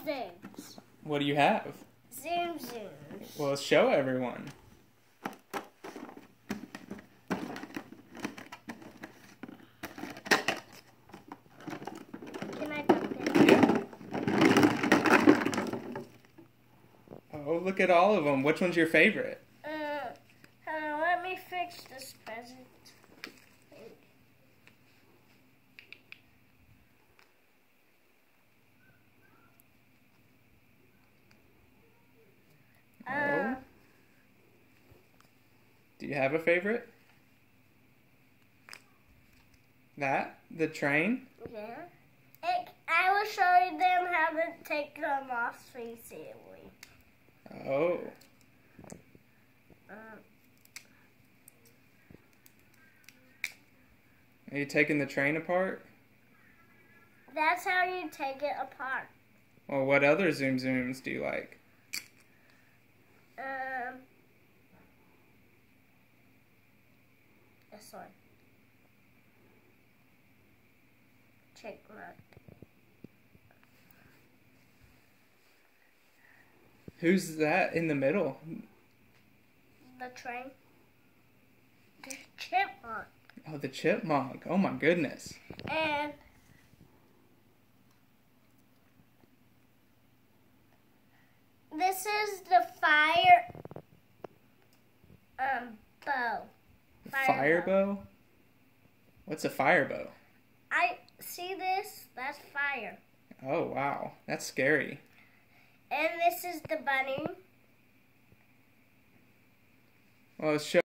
zooms. What do you have? Zoom zooms. Well, show everyone. Can I put this? Yeah. Oh, look at all of them. Which one's your favorite? Let me fix this present. Oh. Do you have a favorite? That? The train? Yeah. I will show them how to take them off easily. Oh. Are you taking the train apart? That's how you take it apart. Well, what other Zoom Zooms do you like? This one. Check mark. Who's that in the middle? The train. The chipmunk. Oh, the chipmunk. Oh my goodness. And this is the fire bow. Fire bow? What's a fire bow? I see this. That's fire. Oh wow, that's scary. And this is the bunny. Well, show